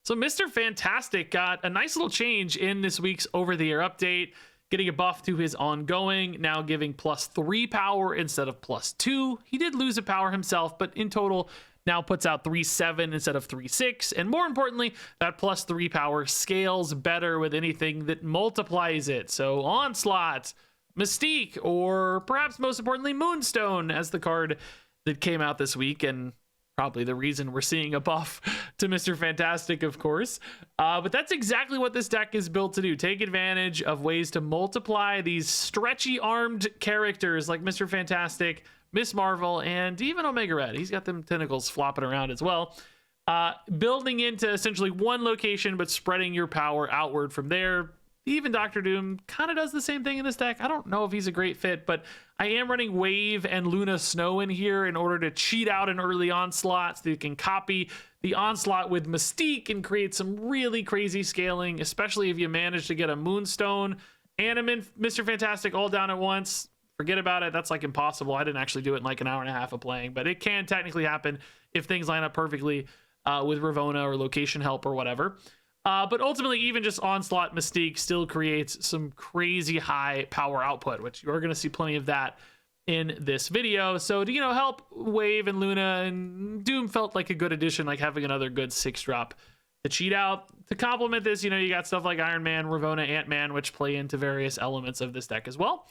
So Mr. Fantastic got a nice little change in this week's over-the-air update, getting a buff to his ongoing, now giving +3 power instead of +2. He did lose a power himself, but in total now puts out 3.7 instead of 3.6. And more importantly, that +3 power scales better with anything that multiplies it. So Onslaught, Mystique, or perhaps most importantly, Moonstone as the card that came out this week, and probably the reason we're seeing a buff to Mr. Fantastic, of course. But that's exactly what this deck is built to do. Take advantage of ways to multiply these stretchy-armed characters like Mr. Fantastic, Miss Marvel, and even Omega Red. He's got them tentacles flopping around as well. Building into essentially one location, but spreading your power outward from there. Even Dr. Doom kind of does the same thing in this deck. I don't know if he's a great fit, but I am running Wave and Luna Snow in here in order to cheat out an early Onslaught so you can copy the Onslaught with Mystique and create some really crazy scaling, especially if you manage to get a Moonstone and a Mr. Fantastic all down at once. Forget about it. That's like impossible. I didn't actually do it in like an hour and a half of playing, but it can technically happen if things line up perfectly with Ravonna or location help or whatever. But ultimately, even just Onslaught Mystique still creates some crazy high power output, which you're going to see plenty of that in this video. So to, help Wave and Luna, and Doom felt like a good addition, like having another good 6-drop to cheat out. To complement this, you got stuff like Iron Man, Ravonna, Ant-Man, which play into various elements of this deck as well.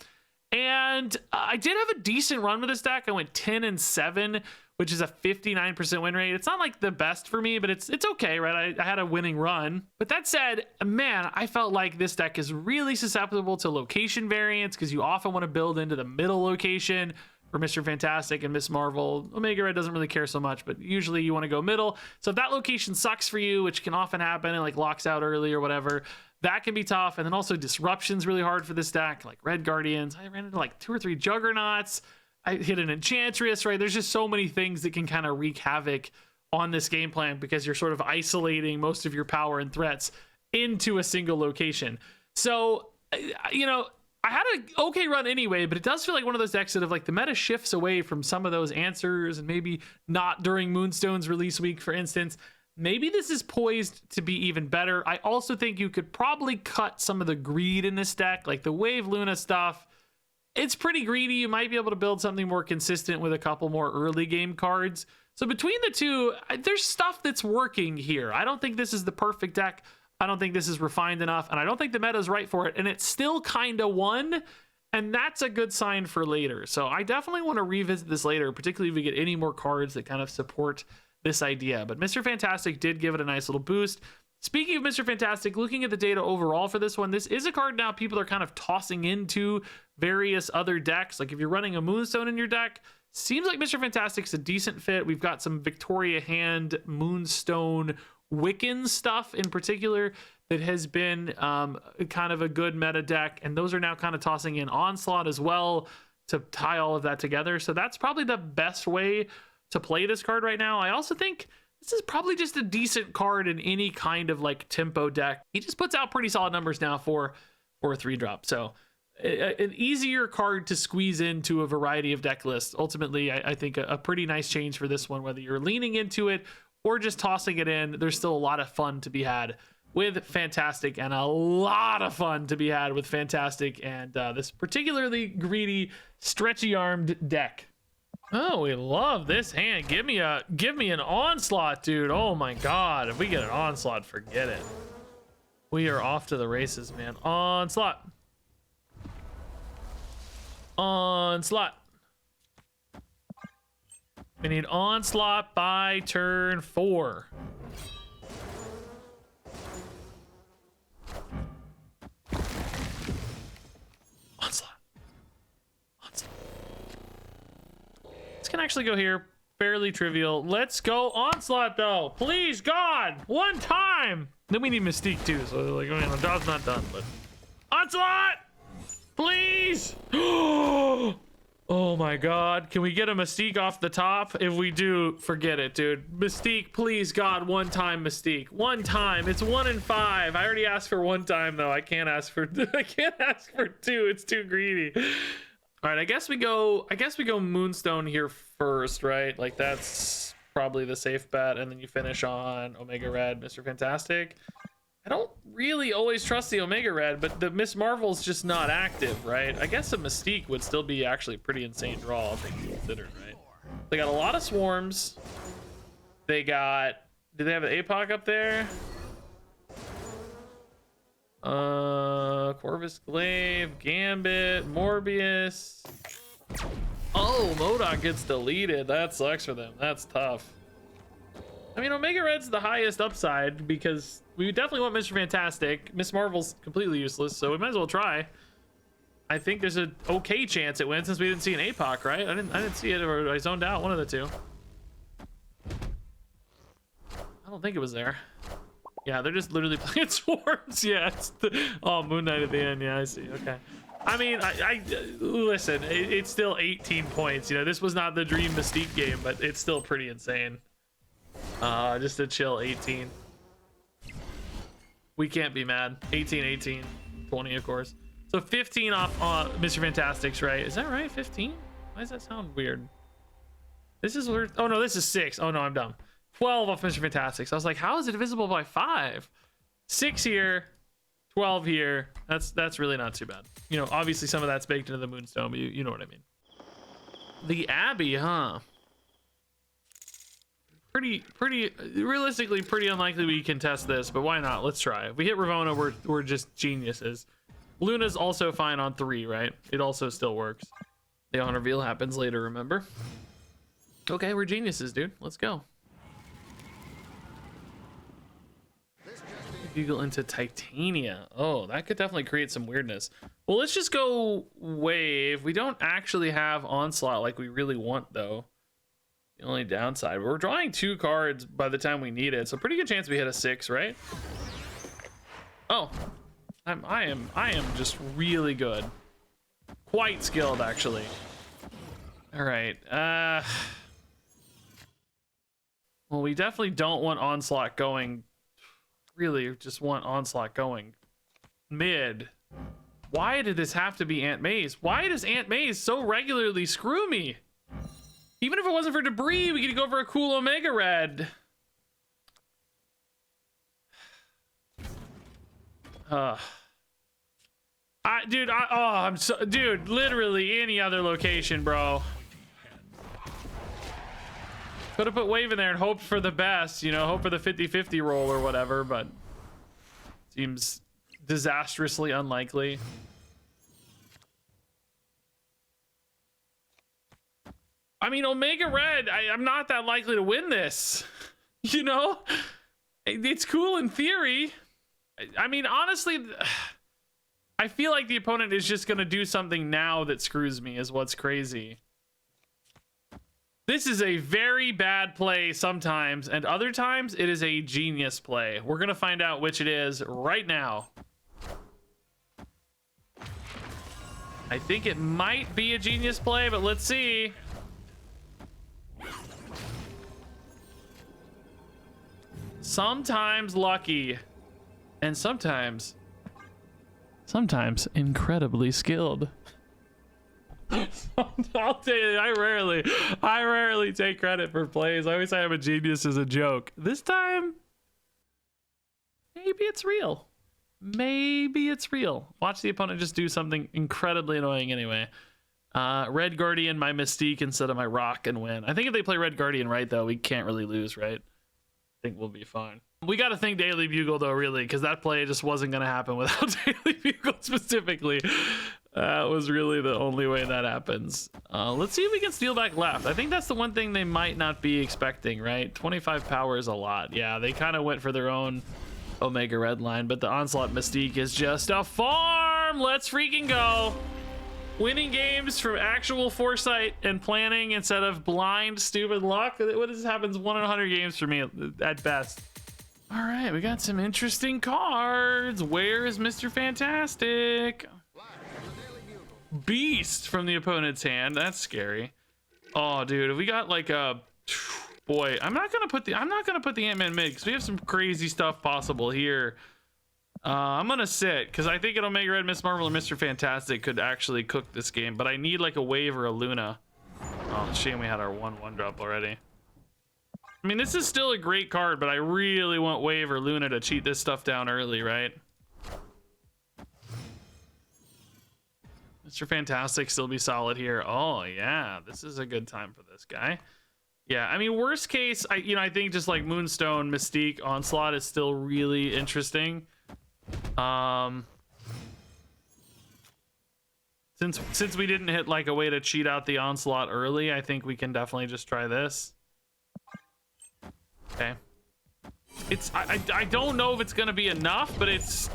And I did have a decent run with this deck. I went 10-7, which is a 59% win rate. It's not like the best for me, but it's okay, right? I had a winning run. But that said, man, I felt like this deck is really susceptible to location variance because you often want to build into the middle location for Mr. Fantastic and Miss Marvel. Omega Red doesn't really care so much, but usually you want to go middle. So if that location sucks for you, which can often happen and like locks out early or whatever, that can be tough. And then also Disruption's really hard for this deck, like Red Guardians. I ran into like 2 or 3 Juggernauts. I hit an Enchantress, right? There's just so many things that can kind of wreak havoc on this game plan because you're sort of isolating most of your power and threats into a single location. So, I had an okay run anyway, but it does feel like one of those decks that if like the meta shifts away from some of those answers and maybe not during Moonstone's release week, for instance, maybe this is poised to be even better. I also think you could probably cut some of the greed in this deck, like the Wave Luna stuff. It's pretty greedy. You might be able to build something more consistent with a couple more early game cards. So between the two, there's stuff that's working here. I don't think this is the perfect deck. I don't think this is refined enough, and I don't think the meta is right for it. And it's still kind of won, and that's a good sign for later. So I definitely want to revisit this later, particularly if we get any more cards that kind of support this idea. But Mr. Fantastic did give it a nice little boost. Speaking of Mr. Fantastic, looking at the data overall for this one, this is a card now people are kind of tossing into various other decks. Like if you're running a Moonstone in your deck, seems like Mr. Fantastic's a decent fit. We've got some Victoria Hand, Moonstone, Wiccan stuff in particular that has been kind of a good meta deck. And those are now kind of tossing in Onslaught as well to tie all of that together. So that's probably the best way to play this card right now. I also think this is probably just a decent card in any kind of like tempo deck. He just puts out pretty solid numbers now for a 3-drop. So an easier card to squeeze into a variety of deck lists. Ultimately, I think a pretty nice change for this one, whether you're leaning into it or just tossing it in. There's still a lot of fun to be had with Fantastic, and a lot of fun to be had with Fantastic and this particularly greedy, stretchy-armed deck. Oh, we love this hand. Give me an Onslaught, dude. Oh my god. If we get an Onslaught, forget it. We are off to the races, man. Onslaught. Onslaught. We need Onslaught by turn 4. Onslaught. Can actually go here. Fairly trivial. Let's go Onslaught though. Please God, one time. Then we need Mystique too. So like, the job's not done, but Onslaught, please. Oh my God. Can we get a Mystique off the top? If we do, forget it, dude. Mystique, please God, one time Mystique. One time. It's 1 in 5. I already asked for 1 time though. I can't ask for 2. It's too greedy. All right, I guess we go Moonstone here first, right? Like that's probably the safe bet, and then you finish on Omega Red, Mr. Fantastic. I don't really always trust the Omega Red, but the Miss Marvel's just not active, right? I guess a Mystique would still be actually a pretty insane draw, all things considered, right? They got a lot of swarms. They got... Do they have an APOC up there? Corvus Glaive, Gambit, Morbius. Oh, MODOK gets deleted. That sucks for them. That's tough. I mean, Omega Red's the highest upside because we definitely want Mr. Fantastic. Miss Marvel's completely useless, so we might as well try. I think there's an okay chance it wins since we didn't see an APOC, right? I didn't see it, or I zoned out, one of the two. I don't think it was there. Yeah, they're just literally playing swarms. Yeah, it's Moon Knight at the end. Yeah, I see. Okay. I mean, I listen, it's still 18 points. You know, this was not the Dream Mystique game, but it's still pretty insane. Just a chill 18. We can't be mad. 18, 18, 20, of course. So 15 off Mr. Fantastic's, right? Is that right? 15? Why does that sound weird? This is weird. Oh no, this is 6. Oh no, I'm dumb. 12 off Mr. Fantastic's. I was like, how is it divisible by 5? 6 here, 12 here. That's really not too bad. You know, obviously some of that's baked into the Moonstone, but you know what I mean. The Abbey, huh? Pretty realistically pretty unlikely we can test this, but why not? Let's try. If we hit Ravonna, we're just geniuses. Luna's also fine on 3, right? It also still works. The honor reveal happens later, remember? Okay, we're geniuses, dude. Let's go. Bugle into Titania. Oh, that could definitely create some weirdness. Well, let's just go Wave. We don't actually have Onslaught like we really want, though. The only downside, we're drawing 2 cards by the time we need it, so pretty good chance we hit a 6, right? Oh, I am just really good, quite skilled actually. All right, well, we definitely don't want Onslaught going. Really, just want Onslaught going mid. Why did this have to be Aunt May's? Why does Aunt May's so regularly screw me? Even if it wasn't for debris, we could go for a cool Omega Red. Dude, literally any other location, bro. Could have put Wave in there and hoped for the best, you know, hope for the 50-50 roll or whatever, but seems disastrously unlikely. I mean, Omega Red, I'm not that likely to win this. You know? It's cool in theory. I mean, honestly, I feel like the opponent is just going to do something now that screws me is what's crazy. This is a very bad play sometimes, and other times it is a genius play. We're going to find out which it is right now. I think it might be a genius play, but let's see. Sometimes lucky, and sometimes incredibly skilled. I'll tell you, I rarely take credit for plays. I always say I'm a genius as a joke. This time, maybe it's real. Maybe it's real. Watch the opponent just do something incredibly annoying anyway. Red Guardian my Mystique instead of my Rock and win. I think if they play Red Guardian right, though, we can't really lose, right? I think we'll be fine. We got to think Daily Bugle, though, really, because that play just wasn't going to happen without Daily Bugle specifically. That was really the only way that happens. Let's see if we can steal back left. I think that's the one thing they might not be expecting, right? 25 power is a lot. Yeah, they kind of went for their own Omega Red line, but the Onslaught Mystique is just a farm. Let's freaking go. Winning games from actual foresight and planning instead of blind, stupid luck. What this happens 1 in 100 games for me at best. All right, we got some interesting cards. Where is Mr. Fantastic? Beast from the opponent's hand. That's scary. Oh, dude, we got like a boy. I'm not gonna put the Ant-Man mid because we have some crazy stuff possible here. I'm gonna sit because I think an Omega Red, Miss Marvel, or Mr. Fantastic could actually cook this game, but I need like a Wave or a Luna. Oh, shame we had our 1/1 drop already. I mean, this is still a great card, but I really want Wave or Luna to cheat this stuff down early, right? Mr. Fantastic still be solid here. Oh yeah, this is a good time for this guy. Yeah, I mean, worst case, I think just like Moonstone, Mystique, Onslaught is still really interesting. Since we didn't hit like a way to cheat out the Onslaught early, I think we can definitely just try this. Okay. I don't know if it's gonna be enough, but it's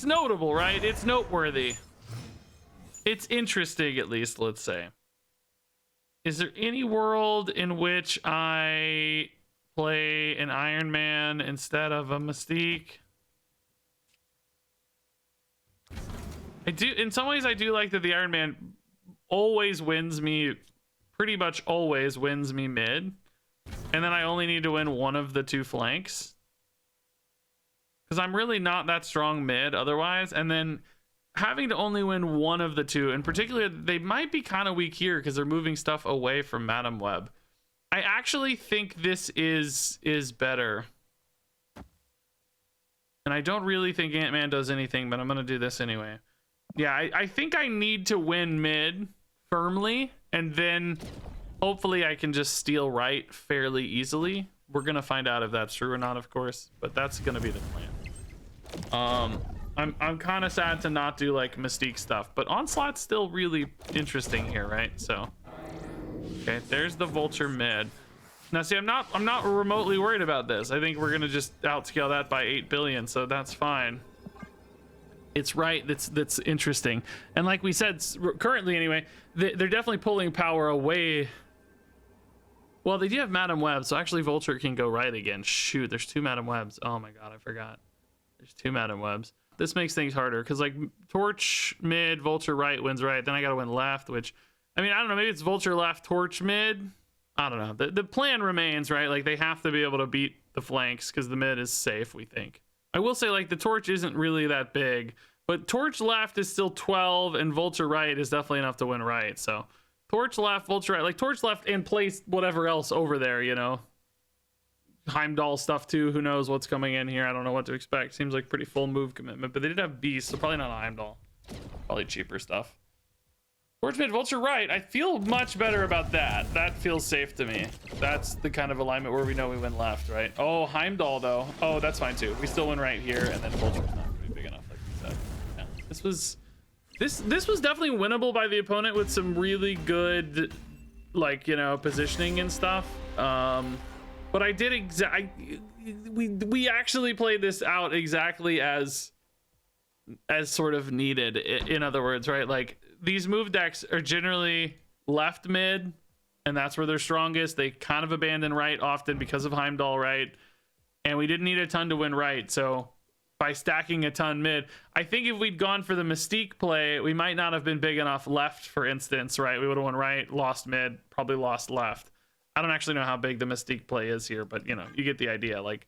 notable, right? It's noteworthy. It's interesting, at least, let's say. Is there any world in which I play an Iron Man instead of a Mystique? I do, in some ways I do like that the Iron Man always wins me, pretty much always wins me mid. And then I only need to win one of the two flanks. Because I'm really not that strong mid otherwise. And then having to only win one of the two, in particular, they might be kind of weak here because they're moving stuff away from Madam Web. I actually think this is better. And I don't really think Ant-Man does anything, but I'm going to do this anyway. Yeah, I think I need to win mid firmly, and then hopefully I can just steal right fairly easily. We're going to find out if that's true or not, of course, but that's going to be the plan. I'm kind of sad to not do like Mystique stuff, but Onslaught's still really interesting here, right? So, okay, there's the Vulture mid. Now, see, I'm not remotely worried about this. I think we're gonna just outscale that by 8 billion, so that's fine. It's right. That's interesting. And like we said, currently anyway, they're definitely pulling power away. Well, they do have Madam Web, so actually Vulture can go right again. Shoot, there's 2 Madam Webs. Oh my god, I forgot. There's 2 Madam Webs. This makes things harder because like Torch mid, Vulture right wins right. Then I gotta win left, which, I mean, I don't know. Maybe it's Vulture left, Torch mid. I don't know. The plan remains, right? Like they have to be able to beat the flanks because the mid is safe, we think. I will say like the Torch isn't really that big, but Torch left is still 12 and Vulture right is definitely enough to win right. So Torch left, Vulture right, like Torch left and place whatever else over there, you know. Heimdall stuff too. Who knows what's coming in here? I don't know what to expect. Seems like pretty full move commitment, but they did have Beast, so probably not Heimdall. Probably cheaper stuff. Torch mid, Vulture right. I feel much better about that. That feels safe to me. That's the kind of alignment where we know we win left, right? Oh, Heimdall though. Oh, that's fine too. We still win right here, and then Vulture's not pretty big enough, like we said. Yeah. This was definitely winnable by the opponent with some really good, like, you know, positioning and stuff. But I did we actually played this out exactly as sort of needed. In other words, right? Like these move decks are generally left mid, and that's where they're strongest. They kind of abandon right often because of Heimdall right, and we didn't need a ton to win right. So by stacking a ton mid, I think if we'd gone for the Mystique play, we might not have been big enough left, for instance, right? We would have won right, lost mid, probably lost left. I don't actually know how big the Mystique play is here, but you know, you get the idea. Like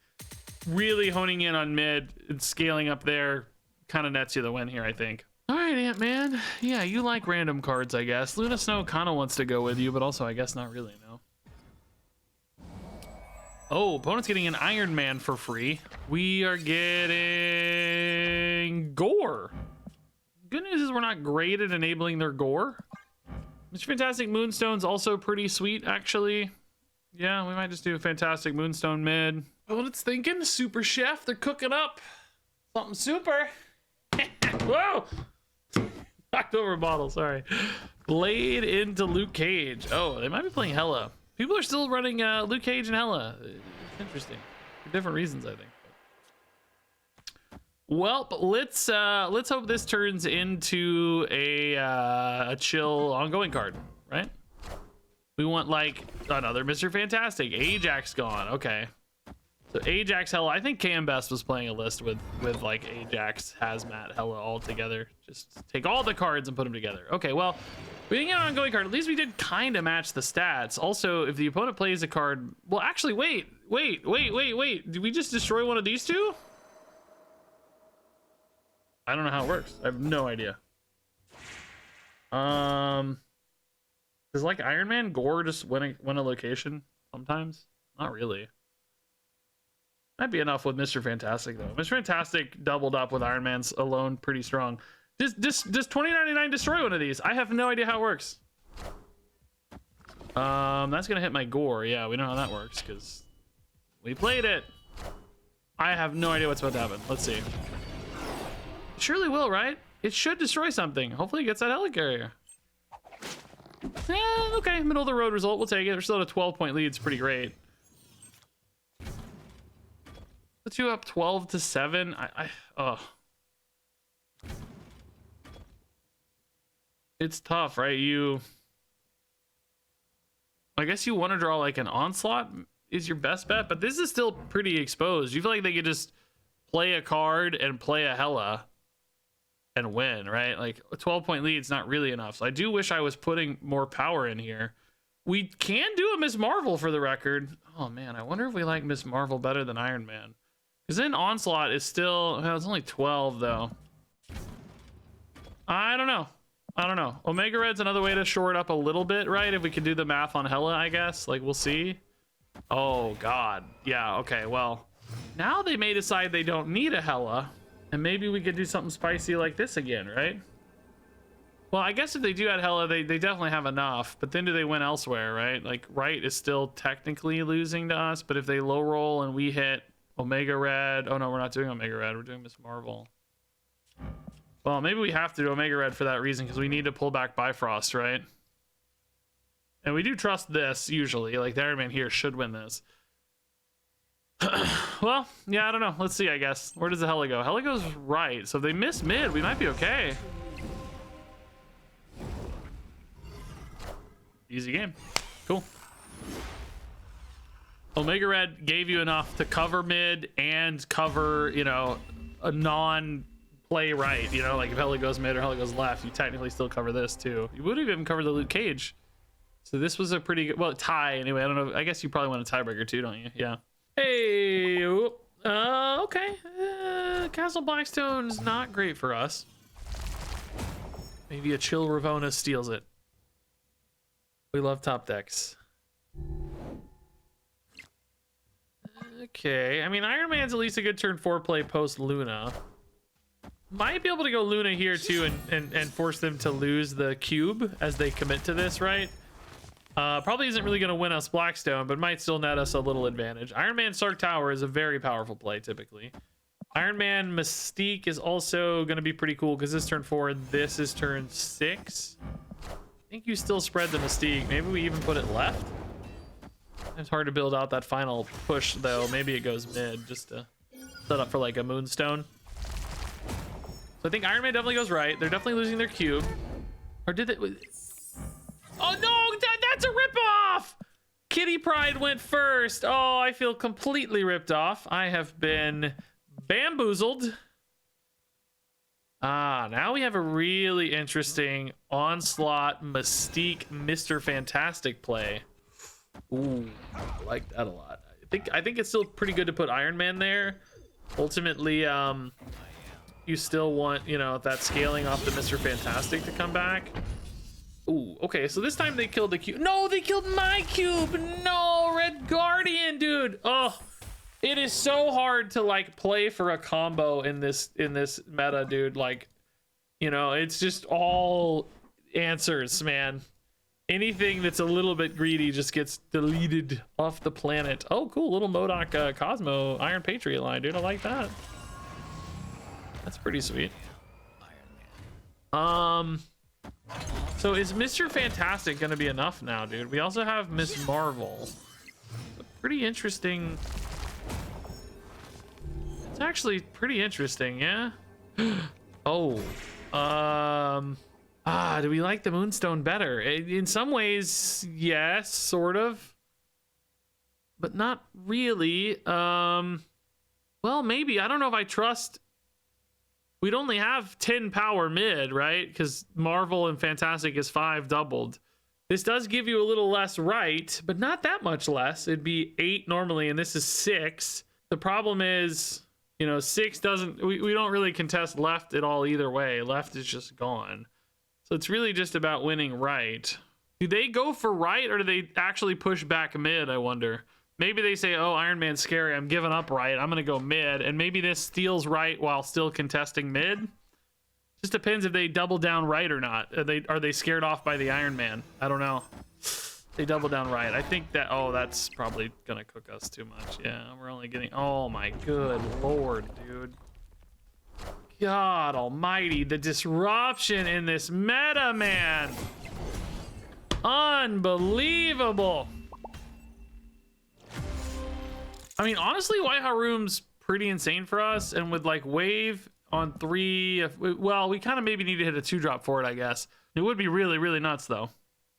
really honing in on mid and scaling up there kind of nets you the win here, I think. All right, Ant-Man. Yeah, you like random cards, I guess. Luna Snow kind of wants to go with you, but also I guess not really, no. Oh, opponent's getting an Iron Man for free. We are getting Gore. Good news is we're not great at enabling their Gore. Mr. Fantastic Moonstone's also pretty sweet, actually. Yeah, we might just do a Fantastic Moonstone mid. Oh, it's thinking Super Chef. They're cooking up something super. Whoa! Knocked over a bottle, sorry. Blade into Luke Cage. Oh, they might be playing Hela. People are still running Luke Cage and Hela. It's interesting. For different reasons, I think. Well, let's hope this turns into a chill ongoing card, right? We want like another Mr. Fantastic. Ajax gone. Okay. So Ajax Hela. I think KM Best was playing a list with like Ajax, Hazmat, Hela all together. Just take all the cards and put them together. Okay, well, we didn't get an ongoing card. At least we did kind of match the stats. Also, if the opponent plays a card, well, actually, wait. Did we just destroy one of these two? I don't know how it works. I have no idea. Does like Iron Man Gore just win a location sometimes? Not really. Might be enough with Mr. Fantastic though. Mr. Fantastic doubled up with Iron Man's alone pretty strong. Does 2099 destroy one of these? I have no idea how it works. That's gonna hit my gore. Yeah, we know how that works because we played it. I have no idea what's about to happen. Let's see. It surely will, right? It should destroy something. Hopefully it gets that helicarrier. Yeah, okay, middle of the road result. We'll take it. We're still at a 12-point lead. It's pretty great. Put you up 12-7. It's tough, right? I guess you want to draw like an onslaught is your best bet, but this is still pretty exposed. You feel like they could just play a card and play a Hela and win, right? Like a 12-point lead is not really enough. So I do wish I was putting more power in here. We can do a Miss Marvel for the record. Oh man, I wonder if we like Miss Marvel better than Iron Man. Because then Onslaught is still, well, it's only 12 though. I don't know. Omega Red's another way to shore it up a little bit, right? If we could do the math on Hela, I guess. Like, we'll see. Oh, God. Yeah, okay, well. Now they may decide they don't need a Hela. And maybe we could do something spicy like this again, right? Well, I guess if they do add Hela, they definitely have enough. But then do they win elsewhere, right? Like, Right is still technically losing to us. But if they low roll and we hit Omega Red... Oh, no, we're not doing Omega Red. We're doing Miss Marvel. Well, maybe we have to do Omega Red for that reason, because we need to pull back Bifrost, right? And we do trust this, usually. Like, the Iron Man here should win this. Well, yeah, I don't know. Let's see, I guess. Where does the Hela go? Hela goes right. So if they miss mid, we might be okay. Easy game. Cool. Omega Red gave you enough to cover mid and cover, you know, a non... play right, you know, like if Hela goes mid or Hela goes left, you technically still cover this too. You would have even covered the Luke Cage. So this was a pretty good, well, tie anyway. I don't know. I guess you probably want a tiebreaker too, don't you? Yeah. Hey, okay. Castle Blackstone's not great for us. Maybe a chill Ravona steals it. We love top decks. Okay, I mean, Iron Man's at least a good turn 4 play post Luna. Might be able to go Luna here too and force them to lose the cube as they commit to this, right? Probably isn't really going to win us Blackstone, but might still net us a little advantage. Iron Man Stark Tower is a very powerful play typically. Iron Man Mystique is also going to be pretty cool because this turn 4, this is turn 6. I think you still spread the Mystique. Maybe we even put it left. It's hard to build out that final push though. Maybe it goes mid just to set up for like a Moonstone. So I think Iron Man definitely goes right. They're definitely losing their cube. Or did they? Oh no, that's a ripoff! Kitty Pride went first. Oh, I feel completely ripped off. I have been bamboozled. Now we have a really interesting Onslaught Mystique Mr. Fantastic play. Ooh, I like that a lot. I think it's still pretty good to put Iron Man there. Ultimately, you still want, you know, that scaling off the Mr. Fantastic to come back. Ooh, okay, so this time they killed the cube. No, they killed my cube. No, Red Guardian, dude. Oh, it is so hard to like play for a combo in this meta, dude. Like, you know, it's just all answers, man. Anything that's a little bit greedy just gets deleted off the planet. Oh, cool, little MODOK Cosmo Iron Patriot line, dude. I like that. That's pretty sweet. So is Mr. Fantastic gonna be enough now, dude? We also have Miss Marvel. Pretty interesting. It's actually pretty interesting, yeah? Oh. Do we like the Moonstone better? In some ways, yes, sort of. But not really. Well, maybe. I don't know if I trust... We'd only have 10 power mid, right? Because Marvel and Fantastic is 5 doubled. This does give you a little less right, but not that much less. It'd be 8 normally, and this is 6. The problem is, you know, 6 doesn't... We don't really contest left at all either way. Left is just gone. So it's really just about winning right. Do they go for right, or do they actually push back mid, I wonder? Maybe they say, oh, Iron Man's scary, I'm giving up right, I'm gonna go mid, and maybe this steals right while still contesting mid. Just depends if they double down right or not. Are they scared off by the Iron Man? I don't know. They double down right. I think that, oh, that's probably gonna cook us too much. Yeah, we're only getting, oh my good lord, dude. God almighty, the disruption in this meta, man. Unbelievable. I mean, honestly, White Haroom's pretty insane for us, and with like wave on 3, well, we kind of maybe need to hit a 2-drop for it, I guess. It would be really, really nuts, though.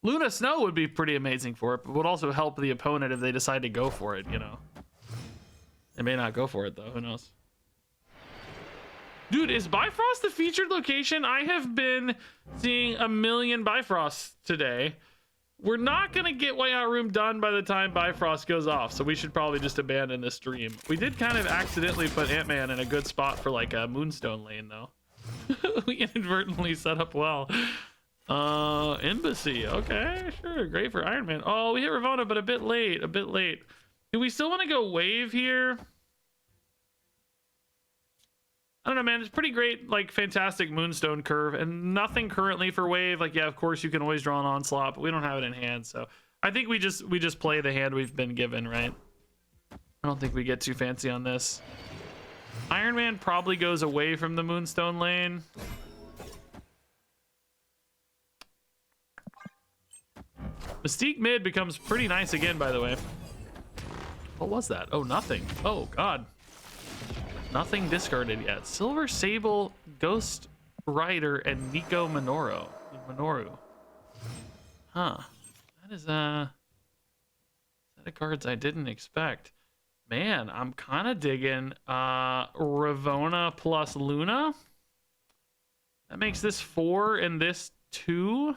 Luna Snow would be pretty amazing for it, but would also help the opponent if they decide to go for it, you know. They may not go for it, though. Who knows? Dude, is Bifrost the featured location? I have been seeing a million Bifrosts today. We're not going to get White Haroom done by the time Bifrost goes off, so we should probably just abandon this stream. We did kind of accidentally put Ant-Man in a good spot for like a Moonstone lane, though. We inadvertently set up well. Embassy. Okay, sure. Great for Iron Man. Oh, we hit Ravonna, but a bit late. A bit late. Do we still want to go wave here? I don't know, man. It's pretty great, like, fantastic Moonstone curve, and nothing currently for wave. Like, yeah, of course you can always draw an onslaught, but we don't have it in hand, so I think we just play the hand we've been given, right? I don't think we get too fancy on this. Iron Man probably goes away from the Moonstone lane. Mystique mid becomes pretty nice again, by the way. What was that? Oh, nothing. Oh, God. Nothing discarded yet. Silver Sable, Ghost Rider, and Nico Minoru. Huh. That is a set of cards I didn't expect. Man, I'm kind of digging Ravonna plus Luna. That makes this 4 and this 2. So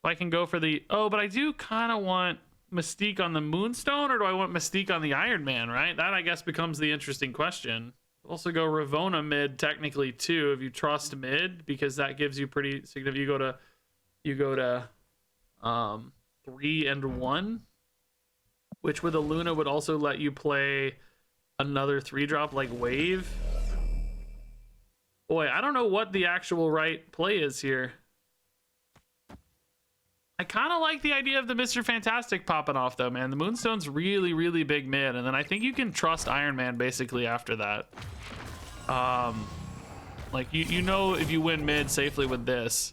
I can go for the... Oh, but I do kind of want Mystique on the Moonstone, or do I want Mystique on the Iron Man, right? That, I guess, becomes the interesting question. Also go Ravonna mid, technically, too, if you trust mid, because that gives you pretty significant... You go to 3 and 1, which with a Luna would also let you play another 3-drop like Wave. Boy, I don't know what the actual right play is here. I kind of like the idea of the Mr. Fantastic popping off, though, man. The Moonstone's really, really big mid, and then I think you can trust Iron Man basically after that. Like, you know if you win mid safely with this,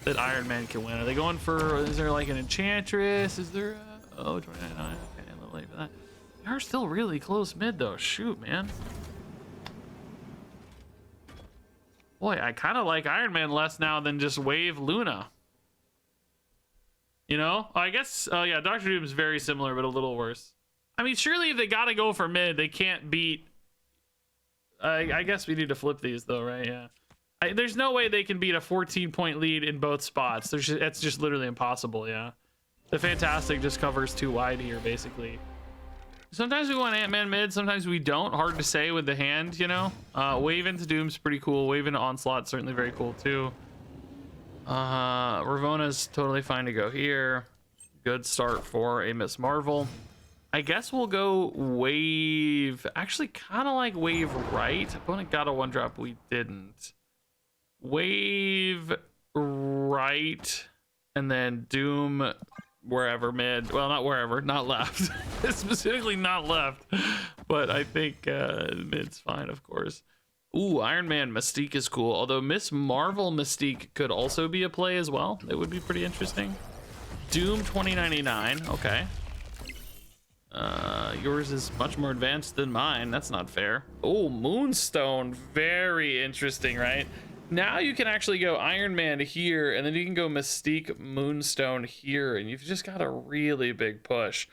that Iron Man can win. Are they going for, is there like an Enchantress? Is there a, oh, 29, okay, a little late for that. They are still really close mid, though. Shoot, man. Boy, I kind of like Iron Man less now than just Wave Luna. You know, I guess, yeah, Dr. Doom's very similar, but a little worse. I mean, surely if they gotta go for mid, they can't beat... I guess we need to flip these, though, right? Yeah. There's no way they can beat a 14-point lead in both spots. It's just literally impossible, yeah. The Fantastic just covers too wide here, basically. Sometimes we want Ant-Man mid, sometimes we don't. Hard to say with the hand, you know? Wave into Doom's pretty cool. Wave into Onslaught, certainly very cool, too. Ravonna's totally fine to go here. Good start for a Miss Marvel. I guess we'll go Wave. Actually, kind of like Wave right. Opponent got a 1-drop. We didn't. Wave right. And then Doom wherever mid. Well, not wherever. Not left. Specifically not left. But I think mid's fine, of course. Ooh, Iron Man Mystique is cool. Although Miss Marvel Mystique could also be a play as well. It would be pretty interesting. Doom 2099. Okay. Yours is much more advanced than mine. That's not fair. Oh, Moonstone. Very interesting, right? Now you can actually go Iron Man here, and then you can go Mystique Moonstone here, and you've just got a really big push.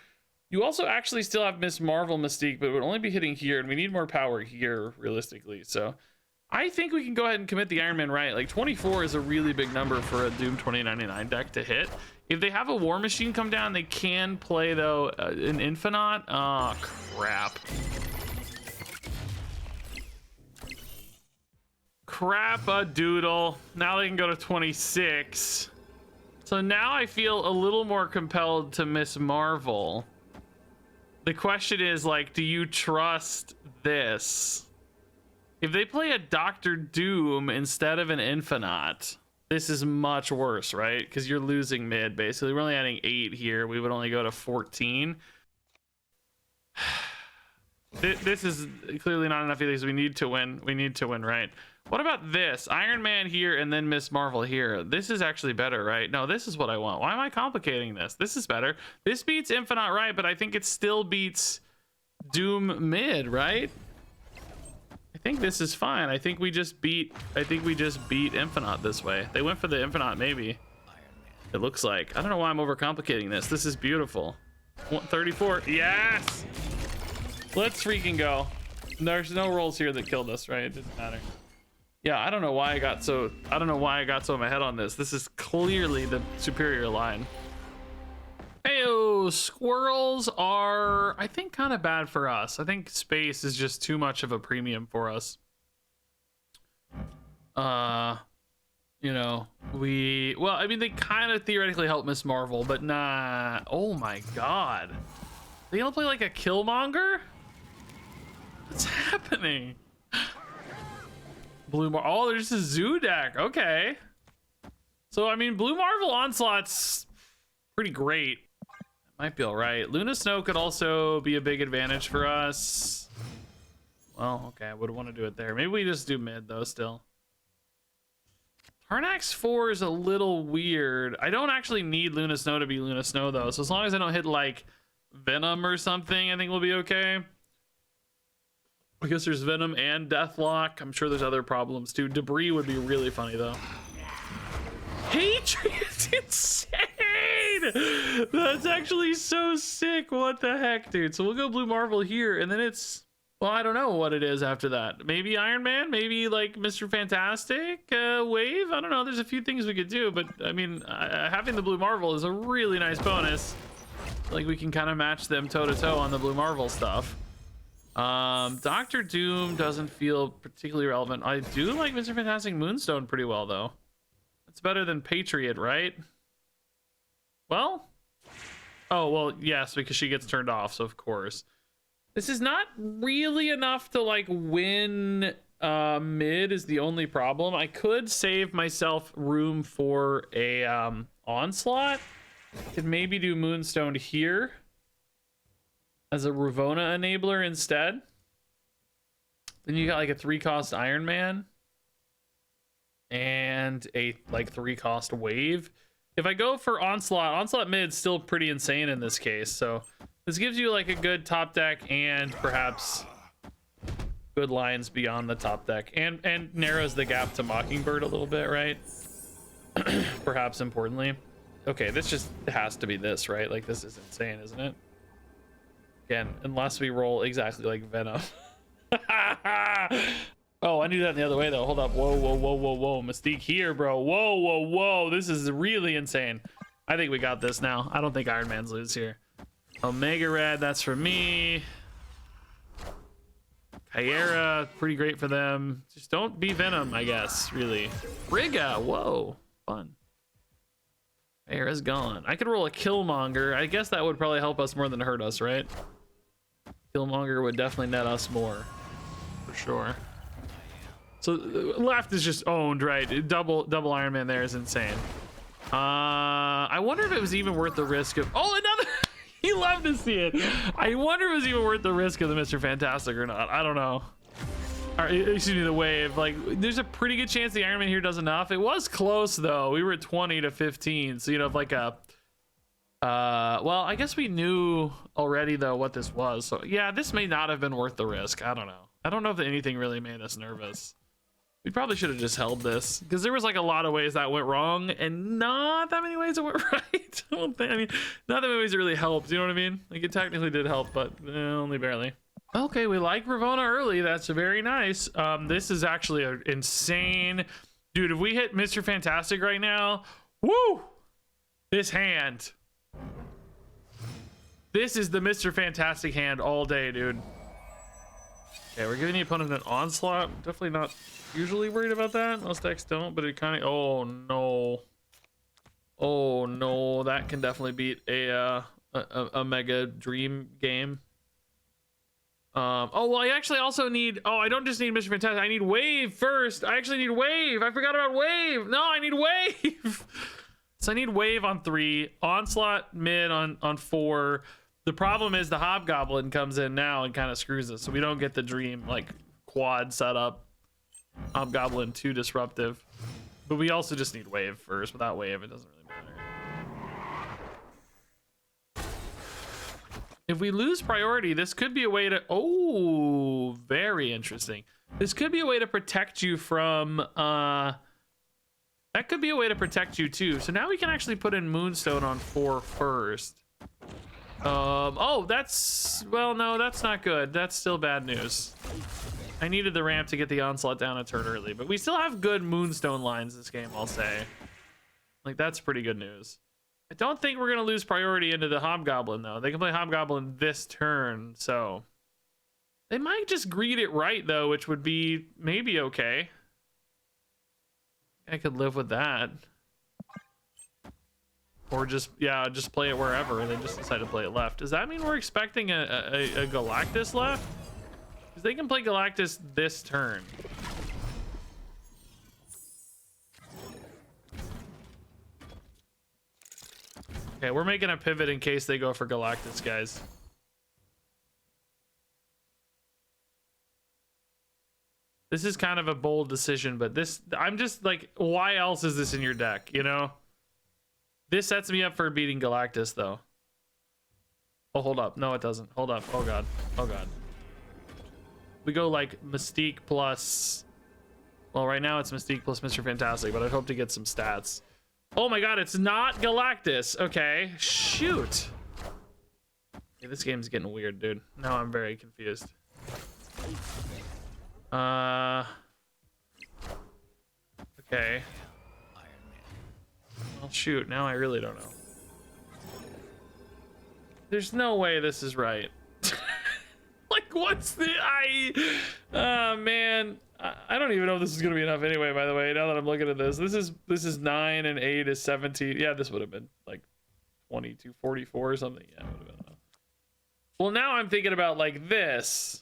You also actually still have Miss Marvel Mystique, but it would only be hitting here, and we need more power here, realistically. So I think we can go ahead and commit the Iron Man right. Like, 24 is a really big number for a Doom 2099 deck to hit. If they have a War Machine come down, they can play, though, an Infinite. Oh, crap. Crap-a-doodle. Now they can go to 26. So now I feel a little more compelled to Miss Marvel. The question is, like, do you trust this? If they play a Doctor Doom instead of an Infinite, this is much worse, right? Because you're losing mid, basically. We're only adding 8 here. We would only go to 14. This is clearly not enough either, because we need to win. We need to win, right? What about this? Iron Man here and then Miss Marvel here. This is actually better, right? No, this is what I want. Why am I complicating this? This is better. This beats Infinite, right? But I think it still beats Doom mid, right? I think this is fine. I think we just beat Infinite this way. They went for the Infinite, maybe. It looks like. I don't know why I'm overcomplicating this. This is beautiful. 34. Yes! Let's freaking go. There's no rolls here that killed us, right? It doesn't matter. Yeah, I don't know why I got so in my head on this. This is clearly the superior line. Heyo, squirrels are, I think, kind of bad for us. I think space is just too much of a premium for us. You know, well, I mean, they kind of theoretically help Miss Marvel, but nah. Oh my god. They gonna play like a Killmonger? What's happening? Blue Marvel. Oh, there's a Zoo deck. Okay. So, I mean, Blue Marvel Onslaught's pretty great. Might be all right. Luna Snow could also be a big advantage for us. Well, okay, I would want to do it there. Maybe we just do mid, though, still. Tarnax 4 is a little weird. I don't actually need Luna Snow to be Luna Snow, though. So as long as I don't hit, like, Venom or something, I think we'll be okay. I guess there's Venom and Deathlock. I'm sure there's other problems, too. Debris would be really funny, though. Patriot's insane! That's actually so sick. What the heck, dude? So we'll go Blue Marvel here, and then it's... Well, I don't know what it is after that. Maybe Iron Man? Maybe, like, Mr. Fantastic? Wave? I don't know. There's a few things we could do, but, I mean, having the Blue Marvel is a really nice bonus. Like, we can kind of match them toe-to-toe on the Blue Marvel stuff. Doctor Doom doesn't feel particularly relevant. I do like Mr. Fantastic Moonstone pretty well, though. It's better than Patriot, right? Well, oh, well, yes, because she gets turned off, so of course. This is not really enough to, like, win mid is the only problem. I could save myself room for a Onslaught. Could maybe do Moonstone here as a Ravonna enabler instead. Then you got, like, a 3-cost Iron Man and a, like, 3-cost Wave. If I go for Onslaught mid's still pretty insane in this case. So this gives you, like, a good top deck and perhaps good lines beyond the top deck, and narrows the gap to Mockingbird a little bit, right? Perhaps importantly. Okay, this just has to be this, right? Like, this is insane, isn't it? Again, unless we roll exactly like Venom. Oh, I knew that the other way, though. Hold up. Whoa, whoa, whoa, whoa, whoa. Mystique here, bro. Whoa, whoa, whoa. This is really insane. I think we got this now. I don't think Iron Man's lose here. Omega Red, that's for me. Kyera, pretty great for them. Just don't be Venom, I guess, really. Frigga, whoa. Fun. Kyera's gone. I could roll a Killmonger. I guess that would probably help us more than hurt us, right? Killmonger would definitely net us more. For sure. So left is just owned, right? Double Iron Man there is insane. I wonder if it was even worth the risk of... Oh, another... You love to see it. I wonder if it was even worth the risk of the Mr. Fantastic or not. I don't know. Or, excuse me, the Wave. Like, there's a pretty good chance the Iron Man here does enough. It was close, though. We were at 20 to 15. So, you know, like a... well, I guess we knew already, though, what this was. So, yeah, this may not have been worth the risk. I don't know. I don't know if anything really made us nervous. We probably should have just held this, because there was, like, a lot of ways that went wrong and not that many ways it went right. I mean, not that many ways it really helped. You know what I mean? Like, it technically did help, but only barely. Okay, we like Ravonna early. That's very nice. This is actually an insane... Dude, if we hit Mr. Fantastic right now, woo! This hand. This is the Mr. Fantastic hand all day, dude. Okay, we're giving the opponent an Onslaught. Definitely not usually worried about that. Most decks don't, but it kind of... Oh, no. Oh, no. That can definitely beat a Mega Dream game. Oh, well, I actually also need... Oh, I don't just need Mr. Fantastic. I need Wave first. I actually need Wave. I forgot about Wave. No, I need Wave. So I need Wave on 3. Onslaught mid on 4. The problem is the Hobgoblin comes in now and kind of screws us. So we don't get the dream, like, quad setup. Hobgoblin too disruptive. But we also just need Wave first. Without Wave, it doesn't really matter. If we lose priority, this could be a way to... Oh, very interesting. This could be a way to protect you from... That could be a way to protect you too. So now we can actually put in Moonstone on 4 first. Oh, that's... Well, no, that's not good. That's still bad news. I needed the ramp to get the Onslaught down a turn early. But we still have good Moonstone lines this game, I'll say. Like, that's pretty good news. I don't think we're going to lose priority into the Hobgoblin, though. They can play Hobgoblin this turn, so... They might just greed it right, though, which would be maybe okay. I could live with that. Or just, yeah, just play it wherever, and then just decide to play it left. Does that mean we're expecting a Galactus left? Because they can play Galactus this turn. Okay, we're making a pivot in case they go for Galactus, guys. This is kind of a bold decision, but this... I'm just like, why else is this in your deck, you know? This sets me up for beating Galactus, though. Oh, hold up. No, it doesn't. Hold up. Oh, God. Oh, God. We go, like, Mystique plus... Well, right now it's Mystique plus Mr. Fantastic, but I'd hope to get some stats. Oh my God, it's not Galactus. Okay, shoot. Yeah, this game's getting weird, dude. Now I'm very confused. Okay. Well, shoot, now I really don't know. There's no way this is right. Like, what's the... man. I don't even know if this is gonna be enough anyway, by the way, now that I'm looking at this. This is 9 and 8 is 17. Yeah, this would have been like 2244 or something. Yeah, it would have been enough. Well, now I'm thinking about like this.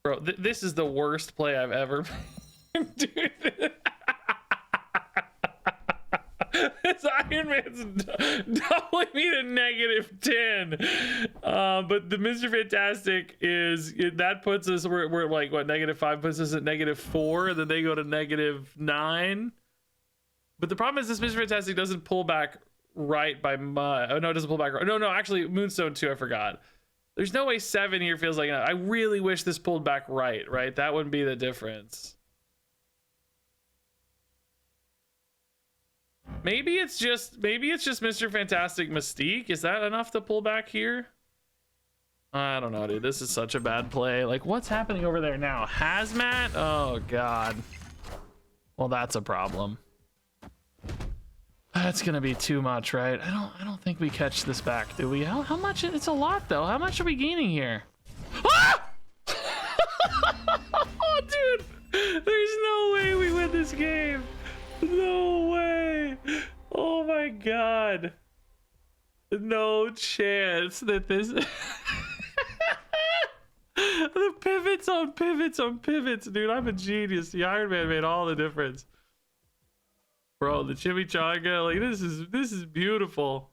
Bro, this is the worst play I've ever made. Dude. This Iron Man's doubling me to -10. But the Mr. Fantastic that puts us, we're like, what, -5 puts us at -4, and then they go to -9. But the problem is this Mr. Fantastic doesn't pull back right by my... Oh, no, it doesn't pull back right. No, actually, Moonstone 2, I forgot. There's no way 7 here feels like enough. I really wish this pulled back right? That wouldn't be the difference. Maybe it's just Mr. Fantastic Mystique. Is that enough to pull back here? I don't know, dude. This is such a bad play. Like, what's happening over there now? Hazmat? Oh God. Well, that's a problem. That's gonna be too much, right? I don't think we catch this back, do we? How much? It's a lot, though. How much are we gaining here? Ah! Oh, dude. There's no way we win this game. No way. Oh my God. No chance that this... The pivots on pivots on pivots. Dude, I'm a genius. The Iron Man made all the difference. Bro, the chimichanga, like, this is beautiful.